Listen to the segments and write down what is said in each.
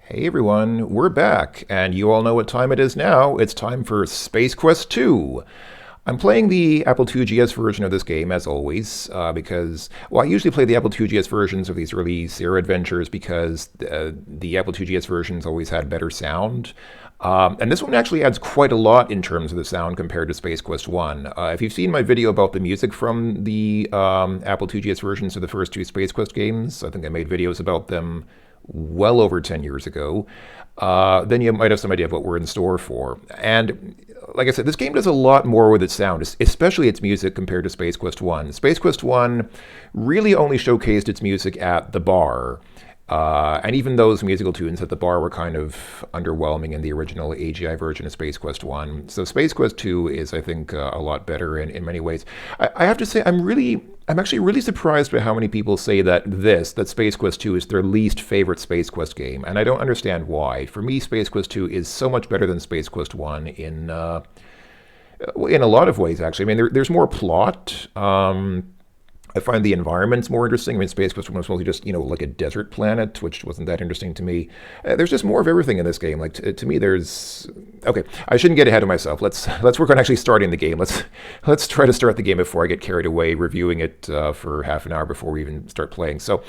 Hey everyone, we're back, and you all know what time it is now. It's time for Space Quest 2. I'm playing the Apple II GS version of this game, as always, because, well, I usually play the Apple II GS versions of these early Sierra adventures because the Apple II GS versions always had better sound. And this one actually adds quite a lot in terms of the sound compared to Space Quest 1. If you've seen my video about the music from the Apple II GS versions of the first two Space Quest games, I think I made videos about them well over 10 years ago, then you might have some idea of what we're in store for. And like I said, this game does a lot more with its sound, especially its music compared to Space Quest 1. Space Quest 1 really only showcased its music at the bar. And even those musical tunes at the bar were kind of underwhelming in the original AGI version of Space Quest 1. So Space Quest 2 is, I think, a lot better in many ways. I have to say, I'm actually really surprised by how many people say that Space Quest 2 is their least favorite Space Quest game, and I don't understand why. For me, Space Quest 2 is so much better than Space Quest 1 in a lot of ways, actually. I mean, there's more plot. I find the environments more interesting. I mean, Space Quest was mostly just, like a desert planet, which wasn't that interesting to me. There's just more of everything in this game. Like, to me, there's... Okay, I shouldn't get ahead of myself. Let's work on actually starting the game. Let's try to start the game before I get carried away reviewing it for half an hour before we even start playing. So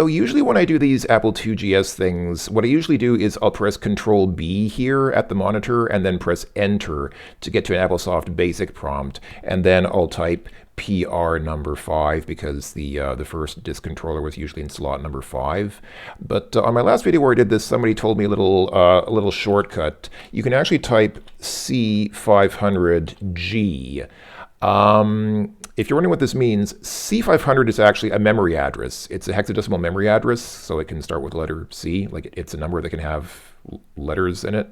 usually when I do these Apple II GS things, what I usually do is I'll press Control B here at the monitor and then press Enter to get to an AppleSoft Basic prompt, and then I'll type PR number 5 because the first disk controller was usually in slot number 5. But on my last video where I did this, somebody told me a little shortcut. You can actually type C500G. If you're wondering what this means, C500 is actually a memory address. It's a hexadecimal memory address, so it can start with the letter C. Like it's a number that can have letters in it.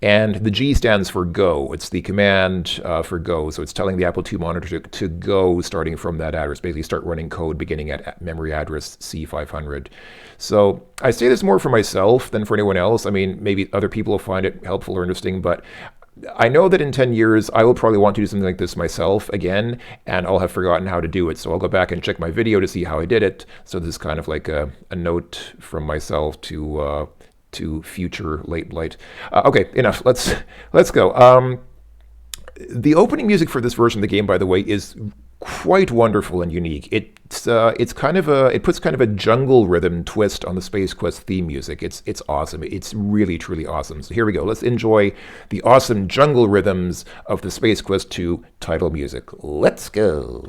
And the G stands for go. It's the command for go. So it's telling the Apple II monitor to go starting from that address, basically start running code beginning at memory address C500. So I say this more for myself than for anyone else. I mean, maybe other people will find it helpful or interesting, but I know that in 10 years, I will probably want to do something like this myself again, and I'll have forgotten how to do it. So I'll go back and check my video to see how I did it. So this is kind of like a note from myself to future late blight. Okay, enough. Let's go. The opening music for this version of the game, by the way, is quite wonderful and unique. It puts kind of a jungle rhythm twist on the Space Quest theme music. It's awesome. It's really truly awesome. So here we go. Let's enjoy the awesome jungle rhythms of the Space Quest 2 title music. Let's go.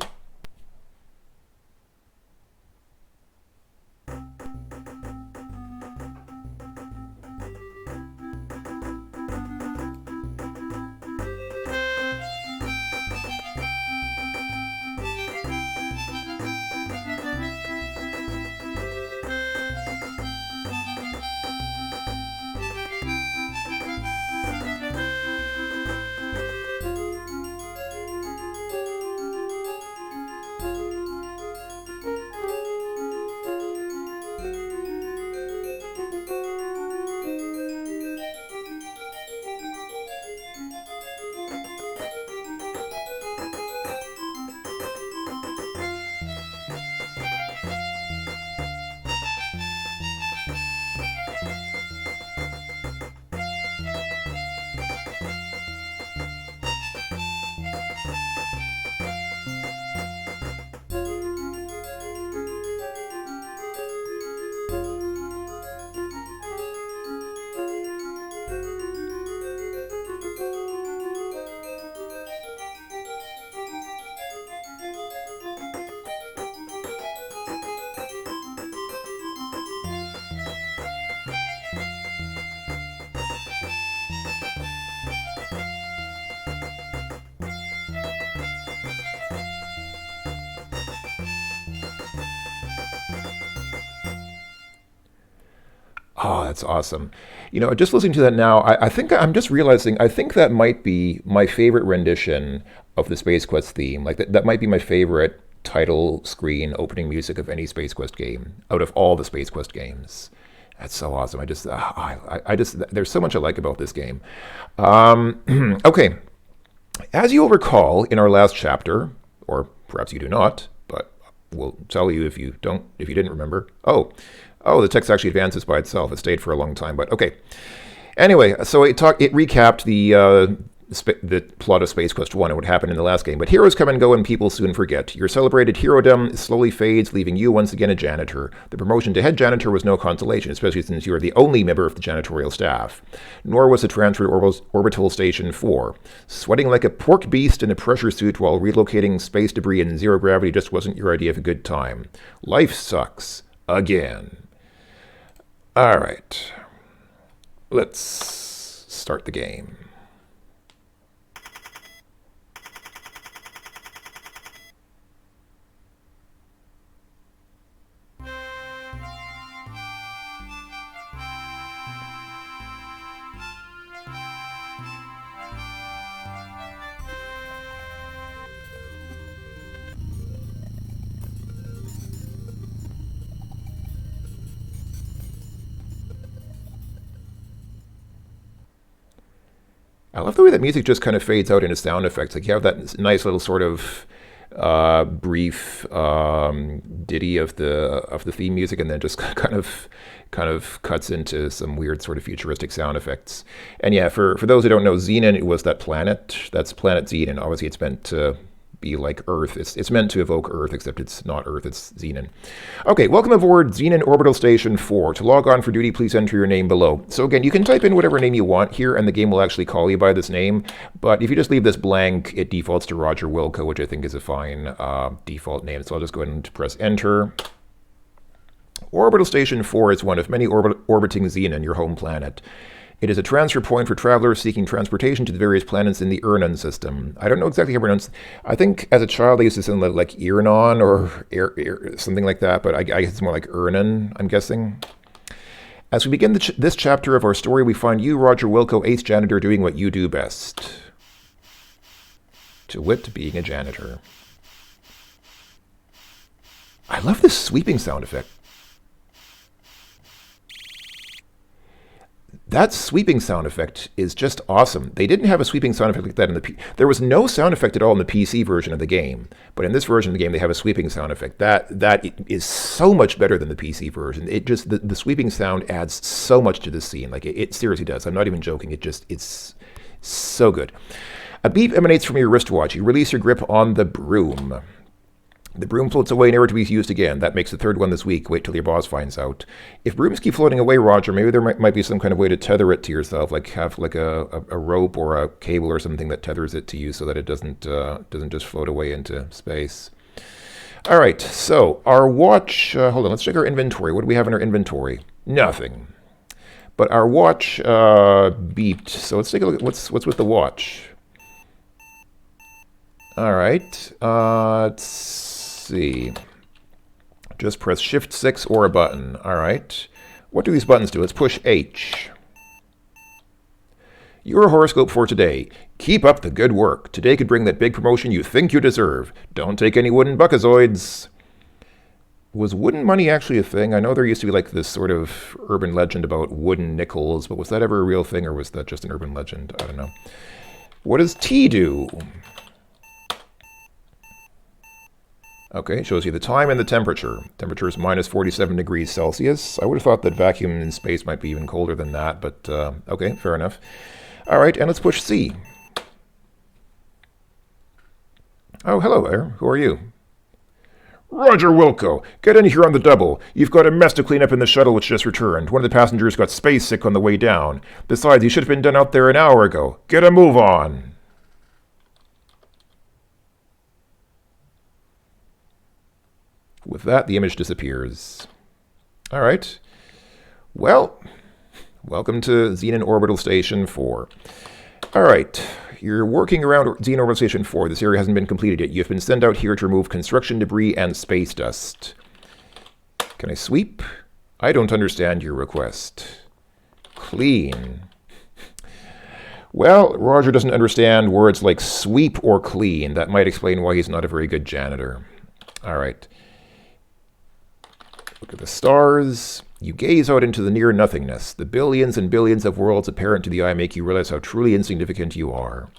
Oh, that's awesome. Just listening to that now, I think I'm just realizing, I think that might be my favorite rendition of the Space Quest theme. Like, that might be my favorite title screen opening music of any Space Quest game out of all the Space Quest games. That's so awesome. There's so much I like about this game. Okay. As you'll recall in our last chapter, or perhaps you do not, but we'll tell you if you didn't remember. Oh, the text actually advances by itself. It stayed for a long time, but okay. Anyway, so it recapped the plot of Space Quest 1 and what happened in the last game. But heroes come and go and people soon forget. Your celebrated herodom slowly fades, leaving you once again a janitor. The promotion to head janitor was no consolation, especially since you are the only member of the janitorial staff. Nor was the transfer to Orbital Station 4. Sweating like a pork beast in a pressure suit while relocating space debris in zero gravity just wasn't your idea of a good time. Life sucks. Again. Alright. Let's start the game. I love the way that music just kind of fades out into sound effects. Like you have that nice little sort of brief ditty of the theme music, and then just kind of cuts into some weird sort of futuristic sound effects. And yeah, for those who don't know, Xenon, it was that planet. That's planet Xenon. Obviously, it's meant to be like Earth. It's meant to evoke Earth, except it's not Earth, it's Xenon. Okay, welcome aboard Xenon Orbital Station 4. To log on for duty, please enter your name below. So again, you can type in whatever name you want here, and the game will actually call you by this name. But if you just leave this blank, it defaults to Roger Wilco, which I think is a fine default name. So I'll just go ahead and press enter. Orbital Station 4 is one of many orbiting Xenon, your home planet. It is a transfer point for travelers seeking transportation to the various planets in the Urnon system. I don't know exactly how to pronounce. I think as a child I used to say like Irnon or something like that, but I guess it's more like Urnon, I'm guessing. As we begin this chapter of our story, we find you, Roger Wilco, ace janitor, doing what you do best. To wit, being a janitor. I love this sweeping sound effect. That sweeping sound effect is just awesome. They didn't have a sweeping sound effect like that in the there was no sound effect at all in the PC version of the game, but in this version of the game they have a sweeping sound effect. That is so much better than the PC version. It just the sweeping sound adds so much to this scene. Like it seriously does. I'm not even joking. It's so good. A beep emanates from your wristwatch. You release your grip on the broom. The broom floats away, never to be used again. That makes the third one this week. Wait till your boss finds out. If brooms keep floating away, Roger, maybe there might be some kind of way to tether it to yourself, like have like a rope or a cable or something that tethers it to you so that it doesn't just float away into space. All right, so our watch. Hold on, let's check our inventory. What do we have in our inventory? Nothing. But our watch beeped. So let's take a look at what's with the watch. All right. Let's see. Just press Shift 6 or a button. All right. What do these buttons do? Let's push H. Your horoscope for today. Keep up the good work. Today could bring that big promotion you think you deserve. Don't take any wooden buckazoids. Was wooden money actually a thing? I know there used to be like this sort of urban legend about wooden nickels, but was that ever a real thing or was that just an urban legend? I don't know. What does T do? Okay, it shows you the time and the temperature. Temperature is minus 47 degrees Celsius. I would have thought that vacuum in space might be even colder than that, but okay, fair enough. All right, and let's push C. Oh, hello there. Who are you? Roger Wilco, get in here on the double. You've got a mess to clean up in the shuttle which just returned. One of the passengers got space sick on the way down. Besides, you should have been done out there an hour ago. Get a move on. With that, the image disappears. All right. Well, welcome to Xenon Orbital Station 4. All right. You're working around Xenon Orbital Station 4. This area hasn't been completed yet. You've been sent out here to remove construction debris and space dust. Can I sweep? I don't understand your request. Clean. Well, Roger doesn't understand words like sweep or clean. That might explain why he's not a very good janitor. All right. Look at the stars. You gaze out into the near nothingness. The billions and billions of worlds apparent to the eye make you realize how truly insignificant you are.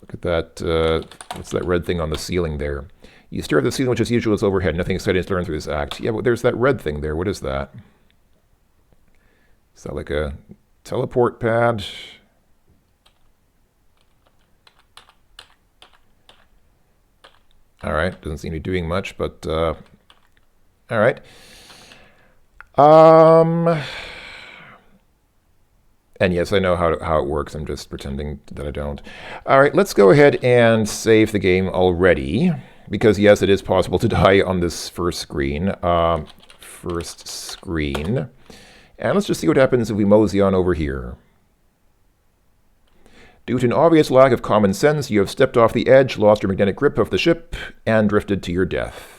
Look at that. What's that red thing on the ceiling there? You stare at the ceiling, which as usual is overhead. Nothing exciting to learn through this act. Yeah, but there's that red thing there. What is that? Is that like a teleport pad? All right, doesn't seem to be doing much, but all right. And yes, I know how it works. I'm just pretending that I don't. All right, let's go ahead and save the game already, because yes, it is possible to die on this first screen. And let's just see what happens if we mosey on over here. Due to an obvious lack of common sense, you have stepped off the edge, lost your magnetic grip of the ship, and drifted to your death.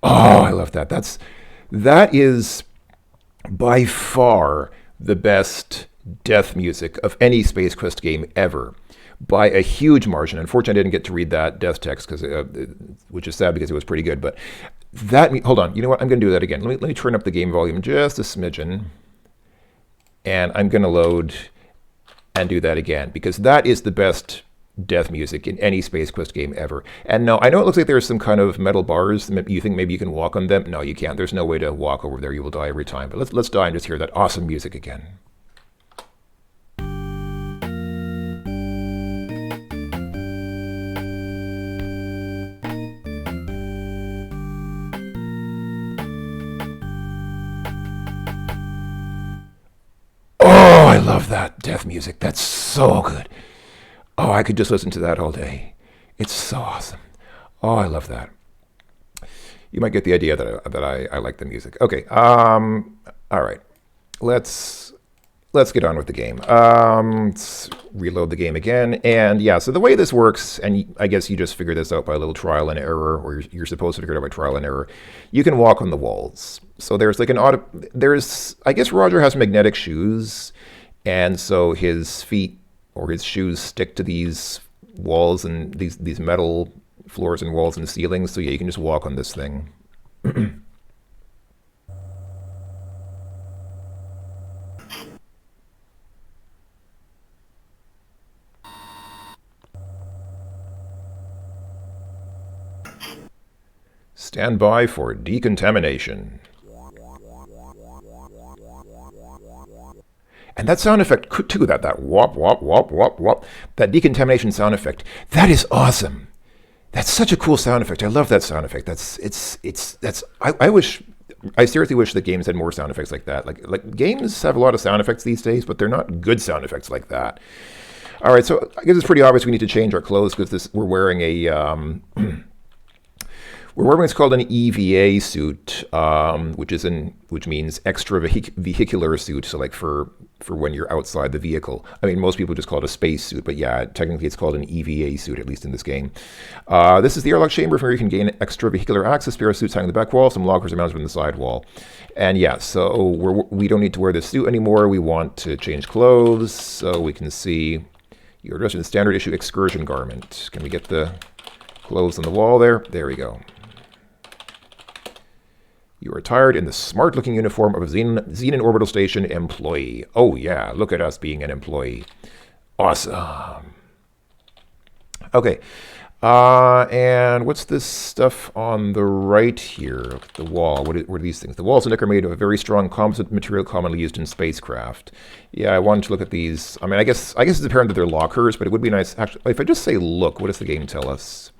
Oh, I love that. That is by far the best death music of any Space Quest game ever, by a huge margin. Unfortunately, I didn't get to read that death text, which is sad because it was pretty good. But hold on. You know what? I'm going to do that again. Let me turn up the game volume just a smidgen, and I'm going to load and do that again, because that is the best death music in any Space Quest game ever. And no, I know it looks like there's some kind of metal bars. You think maybe you can walk on them? No, you can't. There's no way to walk over there. You will die every time. But let's die and just hear that awesome music again. Oh, I love that death music. That's so good. Oh, I could just listen to that all day. It's so awesome. Oh, I love that. You might get the idea that I like the music. Okay. All right. Let's get on with the game. Let's reload the game again. And yeah, so the way this works, and I guess you just figure this out by a little trial and error, or you're supposed to figure it out by trial and error. You can walk on the walls. So there's like I guess Roger has magnetic shoes, and so his feet or his shoes stick to these walls and these metal floors and walls and ceilings. So yeah, you can just walk on this thing. Stand by for decontamination. And that sound effect too, that wop, wop, wop, wop, wop, that decontamination sound effect, that is awesome. That's such a cool sound effect. I love that sound effect. I seriously wish that games had more sound effects like that. Like games have a lot of sound effects these days, but they're not good sound effects like that. All right, so I guess it's pretty obvious we need to change our clothes because we're wearing a we're wearing what's called an EVA suit, which means extra vehicular suit. So like for when you're outside the vehicle. I mean, most people just call it a space suit, but yeah, technically it's called an EVA suit, at least in this game. This is the airlock chamber from where you can gain extra vehicular access. Spare suits hanging on the back wall. Some lockers are mounted on the side wall. And yeah, so we don't need to wear this suit anymore. We want to change clothes so we can see you're dressed in the standard issue excursion garment. Can we get the clothes on the wall there? There we go. You are attired in the smart-looking uniform of a Xenon Orbital Station employee. Oh yeah, look at us being an employee. Awesome. Okay, and what's this stuff on the right here? The wall. What are these things? The walls and deck are made of a very strong composite material commonly used in spacecraft. Yeah, I wanted to look at these. I mean, I guess it's apparent that they're lockers, but it would be nice. Actually, if I just say look, what does the game tell us?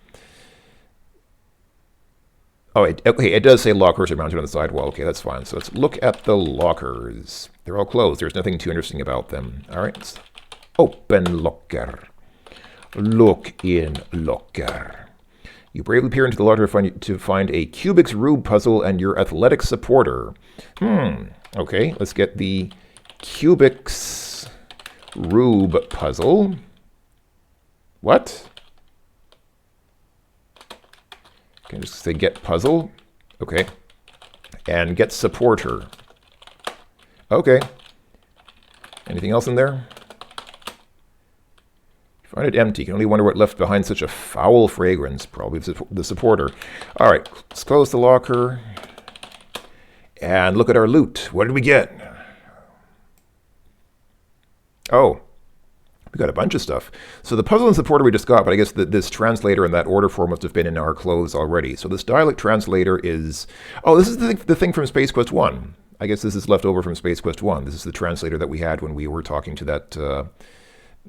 Oh, okay, it does say lockers are mounted on the side wall. Okay, that's fine. So let's look at the lockers. They're all closed. There's nothing too interesting about them. All right, let's open locker. Look in locker. You bravely peer into the locker to find a Cubics Rube puzzle and your athletic supporter. Okay, let's get the Cubics Rube puzzle. What? Can I just say get puzzle? Okay. And get supporter. Okay. Anything else in there? Find it empty. You can only wonder what left behind such a foul fragrance. Probably the supporter. All right, let's close the locker. And look at our loot. What did we get? Oh, we got a bunch of stuff. So the puzzle and supporter we just got, but I guess this translator and that order form must have been in our clothes already. So this dialect translator is... Oh, this is the thing from Space Quest 1. I guess this is left over from Space Quest 1. This is the translator that we had when we were talking to that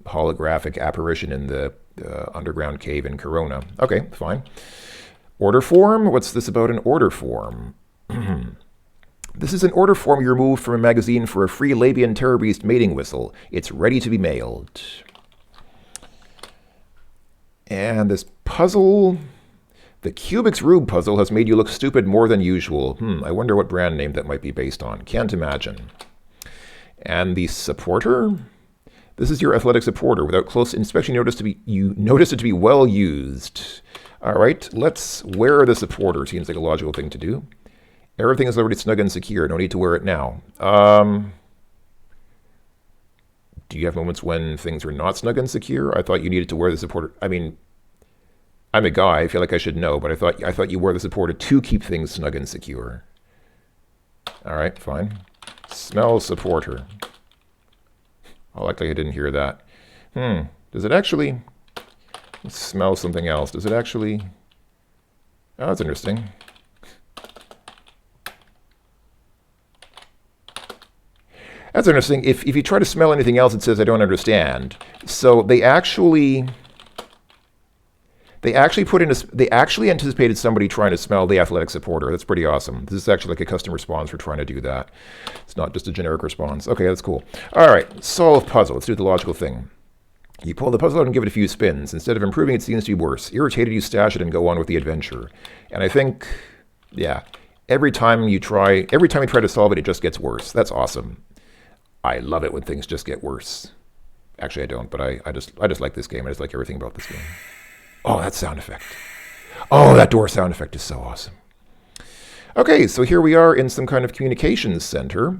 holographic apparition in the underground cave in Corona. Okay, fine. Order form? What's this about an order form? This is an order form you removed from a magazine for a free Labian Terror Beast mating whistle. It's ready to be mailed. And this puzzle... The Cubix Rube puzzle has made you look stupid more than usual. I wonder what brand name that might be based on. Can't imagine. And the supporter? This is your athletic supporter. Without close inspection, you notice it to be well used. All right, let's wear the supporter. Seems like a logical thing to do. Everything is already snug and secure. No need to wear it now. Do you have moments when things are not snug and secure? I thought you needed to wear the supporter. I mean, I'm a guy. I feel like I should know, but I thought you wore the supporter to keep things snug and secure. All right, fine. Smell supporter. Oh, likely I didn't hear that. Does it actually smell something else? Does it actually... Oh, that's interesting. That's interesting. If you try to smell anything else, it says, I don't understand. So they actually anticipated somebody trying to smell the athletic supporter. That's pretty awesome. This is actually like a custom response for trying to do that. It's not just a generic response. Okay, that's cool. All right, solve puzzle. Let's do the logical thing. You pull the puzzle out and give it a few spins. Instead of improving, it seems to be worse. Irritated, you stash it and go on with the adventure. And I think, yeah, every time you try to solve it, it just gets worse. That's awesome. I love it when things just get worse. Actually, I don't, but I just like this game. I just like everything about this game. Oh, that sound effect. Oh, that door sound effect is so awesome. Okay, so here we are in some kind of communications center.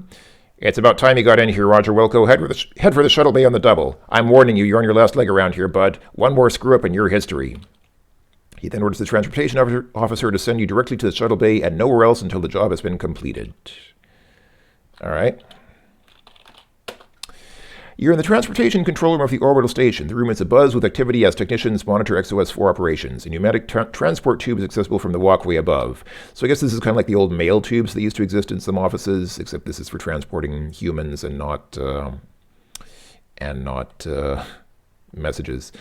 It's about time you got in here, Roger Wilco. Head for the shuttle bay on the double. I'm warning you, you're on your last leg around here, bud. One more screw-up in your history. He then orders the transportation officer to send you directly to the shuttle bay and nowhere else until the job has been completed. All right. You're in the transportation control room of the orbital station. The room is abuzz with activity as technicians monitor XOS-4 operations. A pneumatic transport tube is accessible from the walkway above. So I guess this is kind of like the old mail tubes that used to exist in some offices, except this is for transporting humans and not messages.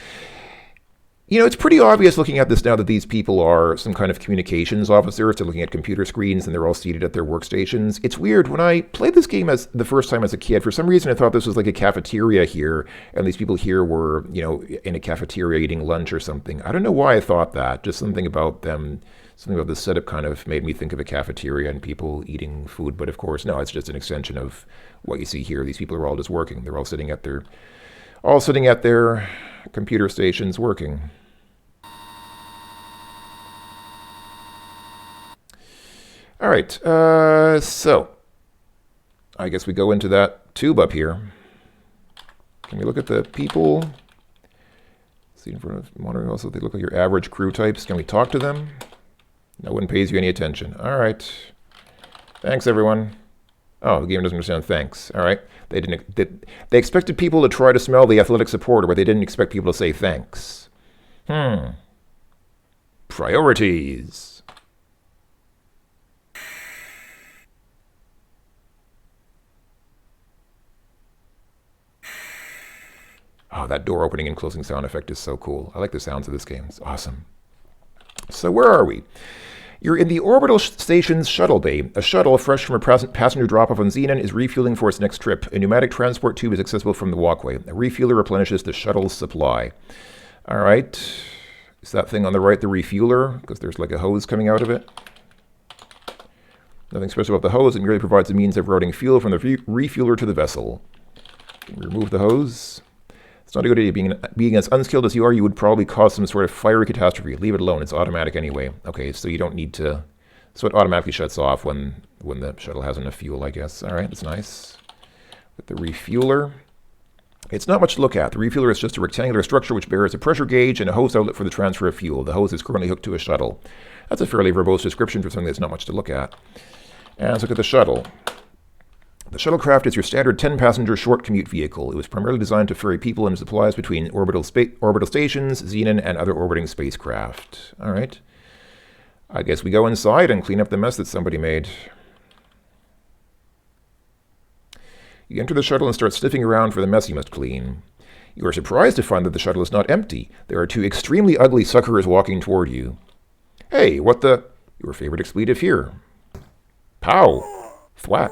You know, it's pretty obvious looking at this now that these people are some kind of communications officers. They're looking at computer screens and they're all seated at their workstations. It's weird. When I played this game as the first time as a kid, for some reason I thought this was like a cafeteria here, and these people here were, you know, in a cafeteria eating lunch or something. I don't know why I thought that. Just something about them, something about the setup kind of made me think of a cafeteria and people eating food. But of course, no, it's just an extension of what you see here. These people are all just working. They're all sitting at their computer stations working. All right, so I guess we go into that tube up here. Can we look at the people? See in front of monitoring also, they look like your average crew types. Can we talk to them? No one pays you any attention. All right. Thanks, everyone. Oh, the game doesn't understand thanks. All right. They expected people to try to smell the athletic supporter, but they didn't expect people to say thanks. Priorities. Oh, that door opening and closing sound effect is so cool. I like the sounds of this game. It's awesome. So where are we? You're in the orbital station's shuttle bay. A shuttle, fresh from a passenger drop-off on Xenon, is refueling for its next trip. A pneumatic transport tube is accessible from the walkway. A refueler replenishes the shuttle's supply. All right. Is that thing on the right the refueler? Because there's like a hose coming out of it. Nothing special about the hose. It merely provides a means of routing fuel from the refueler to the vessel. Remove the hose. It's not a good idea. Being as unskilled as you are, you would probably cause some sort of fiery catastrophe. Leave it alone. It's automatic anyway. Okay, so you don't need to... So it automatically shuts off when the shuttle has enough fuel, I guess. All right, that's nice. With the refueler. It's not much to look at. The refueler is just a rectangular structure which bears a pressure gauge and a hose outlet for the transfer of fuel. The hose is currently hooked to a shuttle. That's a fairly verbose description for something that's not much to look at. And let's look at the shuttle. The shuttlecraft is your standard 10-passenger short commute vehicle. It was primarily designed to ferry people and supplies between orbital stations, Xenon, and other orbiting spacecraft. All right. I guess we go inside and clean up the mess that somebody made. You enter the shuttle and start sniffing around for the mess you must clean. You are surprised to find that the shuttle is not empty. There are two extremely ugly suckers walking toward you. Hey, what the... Your favorite expletive here. Pow! Thwack!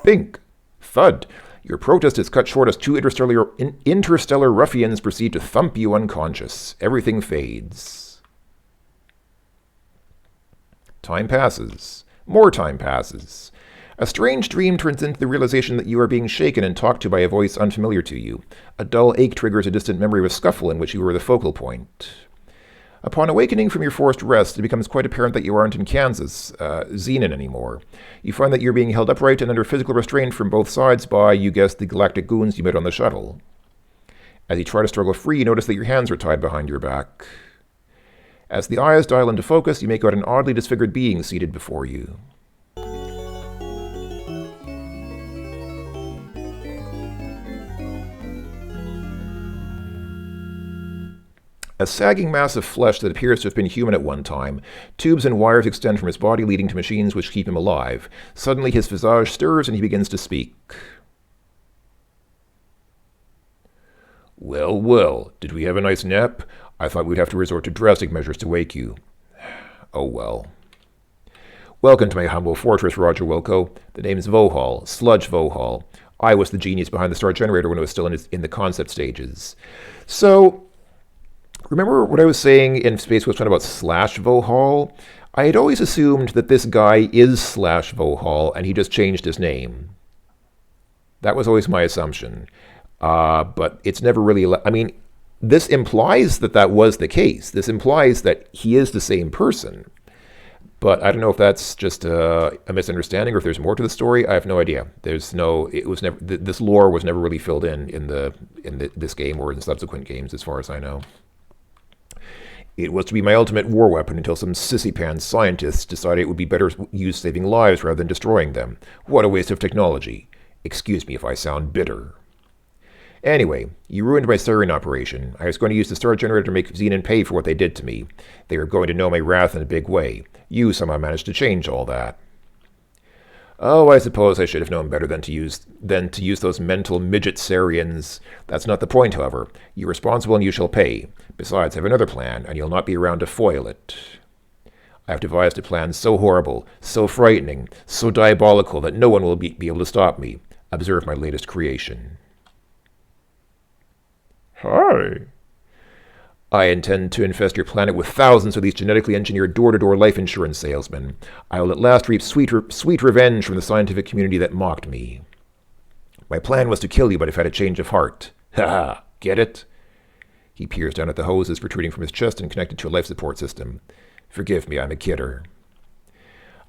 Bink! Thud! Your protest is cut short as two interstellar ruffians proceed to thump you unconscious. Everything fades. Time passes. More time passes. A strange dream turns into the realization that you are being shaken and talked to by a voice unfamiliar to you. A dull ache triggers a distant memory of a scuffle in which you were the focal point. Upon awakening from your forced rest, it becomes quite apparent that you aren't in Kansas, Xenon anymore. You find that you're being held upright and under physical restraint from both sides by, you guess, the galactic goons you met on the shuttle. As you try to struggle free, you notice that your hands are tied behind your back. As the eyes dial into focus, you make out an oddly disfigured being seated before you. A sagging mass of flesh that appears to have been human at one time. Tubes and wires extend from his body, leading to machines which keep him alive. Suddenly his visage stirs and he begins to speak. Well, well, did we have a nice nap? I thought we'd have to resort to drastic measures to wake you. Oh well. Welcome to my humble fortress, Roger Wilco. The name's Vohal, Sludge Vohal. I was the genius behind the Star Generator when it was still in the concept stages. So... remember what I was saying in Space Quest 1 about Slash Vohal? I had always assumed that this guy is Slash Vohal, and he just changed his name. That was always my assumption. But it's never really... I mean, this implies that that was the case. This implies that he is the same person. But I don't know if that's just a misunderstanding or if there's more to the story. I have no idea. There's no... It was never... This lore was never really filled in this game or in subsequent games, as far as I know. It was to be my ultimate war weapon until some sissy-pants scientists decided it would be better used saving lives rather than destroying them. What a waste of technology. Excuse me if I sound bitter. Anyway, you ruined my siren operation. I was going to use the Star Generator to make Xenon pay for what they did to me. They are going to know my wrath in a big way. You somehow managed to change all that. Oh, I suppose I should have known better than to use those mental midget Sarians. That's not the point, however. You're responsible and you shall pay. Besides, I have another plan, and you'll not be around to foil it. I have devised a plan so horrible, so frightening, so diabolical that no one will be able to stop me. Observe my latest creation. Hi. I intend to infest your planet with thousands of these genetically engineered door-to-door life insurance salesmen. I will at last reap sweet revenge from the scientific community that mocked me. My plan was to kill you, but I've had a change of heart. Ha ha, get it? He peers down at the hoses protruding from his chest and connected to a life support system. Forgive me, I'm a kidder.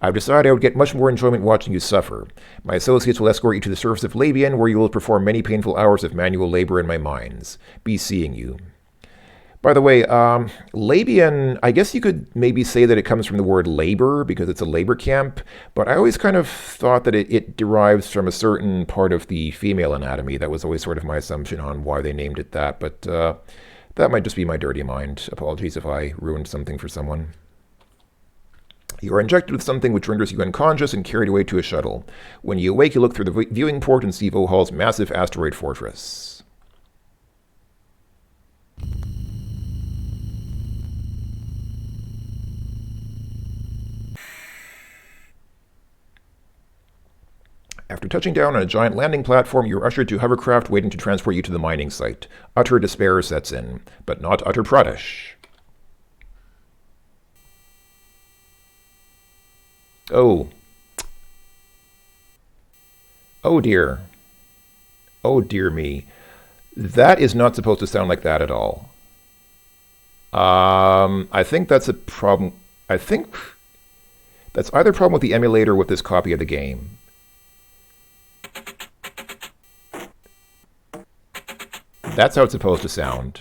I've decided I would get much more enjoyment watching you suffer. My associates will escort you to the surface of Labian, where you will perform many painful hours of manual labor in my mines. Be seeing you. By the way, Labian, I guess you could maybe say that it comes from the word labor, because it's a labor camp, but I always kind of thought that it derives from a certain part of the female anatomy. That was always sort of my assumption on why they named it that, but that might just be my dirty mind. Apologies if I ruined something for someone. You are injected with something which renders you unconscious and carried away to a shuttle. When you awake, you look through the viewing port and see Vohal's massive asteroid fortress. After touching down on a giant landing platform, you're ushered to hovercraft waiting to transport you to the mining site. Utter despair sets in, but not utter pradesh. Oh. Oh dear. Oh dear me. That is not supposed to sound like that at all. I think that's a problem. I think that's either a problem with the emulator or with this copy of the game. That's how it's supposed to sound.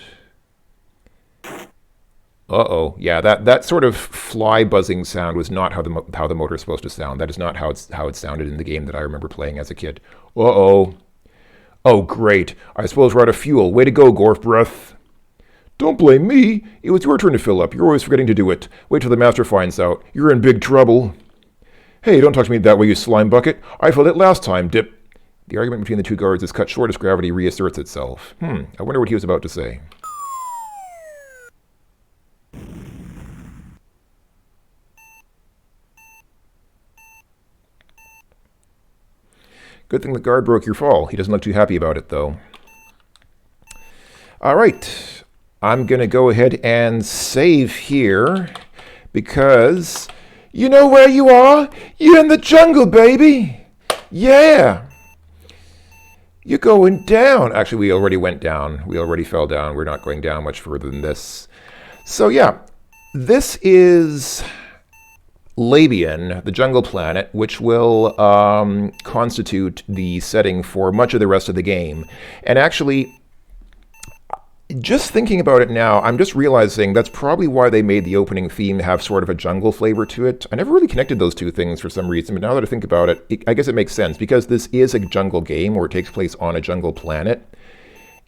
Uh-oh. Yeah, that sort of fly buzzing sound was not how the motor is supposed to sound. That is not how it sounded in the game that I remember playing as a kid. Uh-oh. Oh, great. I suppose we're out of fuel. Way to go, Gorfbreath. Don't blame me. It was your turn to fill up. You're always forgetting to do it. Wait till the master finds out. You're in big trouble. Hey, don't talk to me that way, you slime bucket. I filled it last time, Dip. The argument between the two guards is cut short as gravity reasserts itself. I wonder what he was about to say. Good thing the guard broke your fall. He doesn't look too happy about it, though. All right. I'm going to go ahead and save here because you know where you are? You're in the jungle, baby. Yeah. You're going down. Actually, we already went down. We already fell down. We're not going down much further than this. So, yeah. This is Labian, the jungle planet, which will constitute the setting for much of the rest of the game. And actually, just thinking about it now, I'm just realizing that's probably why they made the opening theme have sort of a jungle flavor to it. I never really connected those two things for some reason, but now that I think about it, I guess it makes sense. Because this is a jungle game, or it takes place on a jungle planet,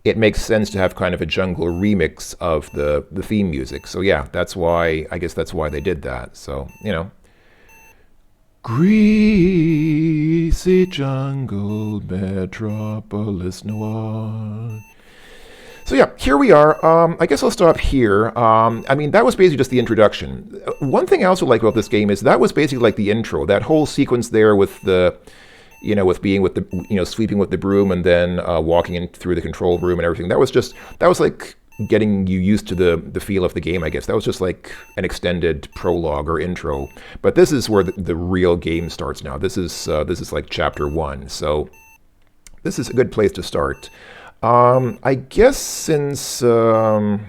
it makes sense to have kind of a jungle remix of the theme music. So yeah, that's why, I guess that's why they did that. So, you know. Greasy jungle metropolis noir. So yeah, here we are. I guess I'll stop here. I mean, that was basically just the introduction. One thing I also like about this game is that was basically like the intro. That whole sequence there with the, you know, with being with the, you know, sweeping with the broom and then walking in through the control room and everything. That was like getting you used to the feel of the game, I guess. That was just like an extended prologue or intro. But this is where the real game starts now. This is like chapter 1. So this is a good place to start. I guess since, let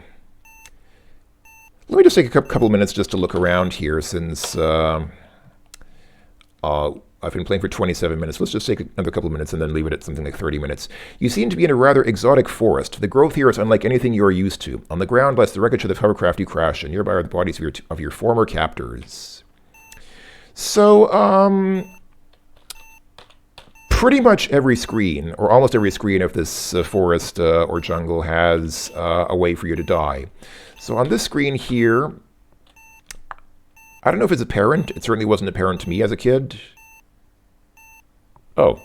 me just take a couple of minutes just to look around here since I've been playing for 27 minutes. Let's just take another couple of minutes and then leave it at something like 30 minutes. You seem to be in a rather exotic forest. The growth here is unlike anything you are used to. On the ground lies the wreckage of the hovercraft you crashed, and nearby are the bodies of your former captors. So, pretty much every screen, or almost every screen of this forest or jungle has a way for you to die. So on this screen here, I don't know if it's apparent. It certainly wasn't apparent to me as a kid. Oh.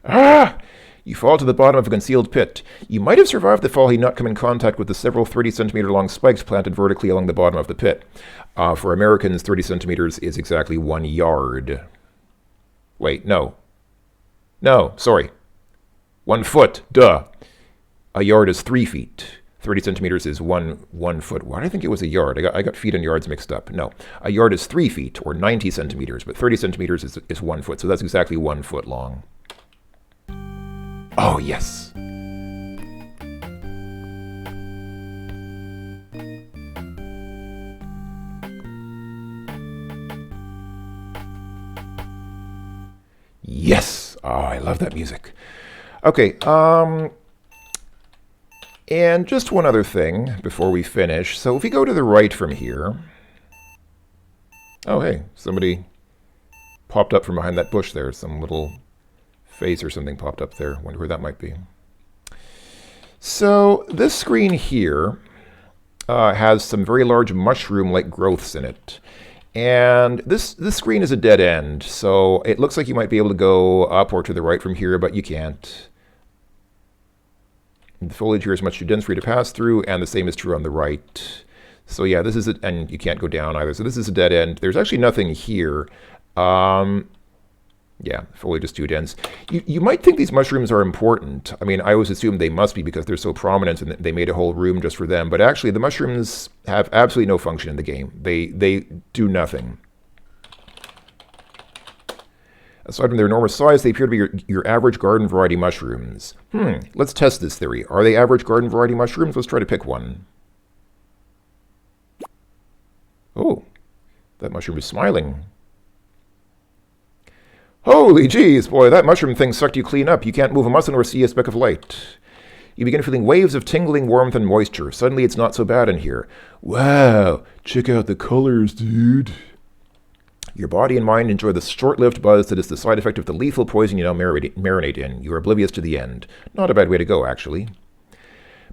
Ah! You fall to the bottom of a concealed pit. You might have survived the fall had you not come in contact with the several 30-centimeter long spikes planted vertically along the bottom of the pit. For Americans, 30 centimeters is exactly 1 yard. Wait, no. No, sorry. 1 foot, duh. A yard is 3 feet. 30 centimeters is one foot. Why did I think it was a yard? I got feet and yards mixed up. No, a yard is 3 feet, or 90 centimeters, but 30 centimeters is 1 foot, so that's exactly 1 foot long. Oh, yes. Yes! Oh, I love that music. Okay, and just one other thing before we finish. So if we go to the right from here... Oh, hey, somebody popped up from behind that bush there. Some little face or something popped up there. Wonder where that might be. So this screen here has some very large mushroom-like growths in it. And this screen is a dead end. So it looks like you might be able to go up or to the right from here, but you can't. The foliage here is much too dense for you to pass through, and the same is true on the right. So yeah, this is it, and you can't go down either. So this is a dead end. There's actually nothing here. Yeah, foliage is too dense. You might think these mushrooms are important. I mean, I always assume they must be because they're so prominent and they made a whole room just for them. But actually, the mushrooms have absolutely no function in the game. They do nothing. Aside from their enormous size, they appear to be your average garden variety mushrooms. Let's test this theory. Are they average garden variety mushrooms? Let's try to pick one. Oh, that mushroom is smiling. Holy jeez, boy, that mushroom thing sucked you clean up. You can't move a muscle or see a speck of light. You begin feeling waves of tingling warmth and moisture. Suddenly it's not so bad in here. Wow, check out the colors, dude. Your body and mind enjoy the short-lived buzz that is the side effect of the lethal poison you now marinate in. You are oblivious to the end. Not a bad way to go, actually.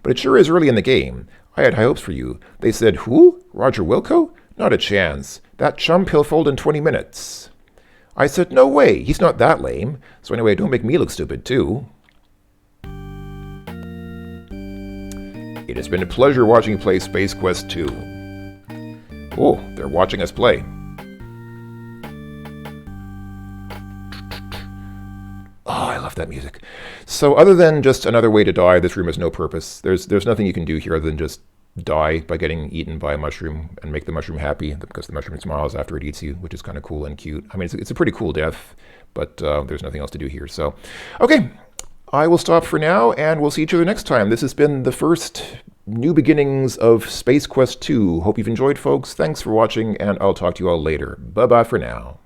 But it sure is early in the game. I had high hopes for you. They said, who? Roger Wilco? Not a chance. That chump he'll fold in 20 minutes. I said, no way, he's not that lame. So anyway, don't make me look stupid, too. It has been a pleasure watching you play Space Quest 2. Oh, they're watching us play. Oh, I love that music. So other than just another way to die, this room has no purpose. There's nothing you can do here other than just die by getting eaten by a mushroom and make the mushroom happy because the mushroom smiles after it eats you, which is kind of cool and cute. I mean, it's a pretty cool death, but there's nothing else to do here. So, okay, I will stop for now, and we'll see each other next time. This has been the first new beginnings of Space Quest 2. Hope you've enjoyed, folks. Thanks for watching, and I'll talk to you all later. Bye-bye for now.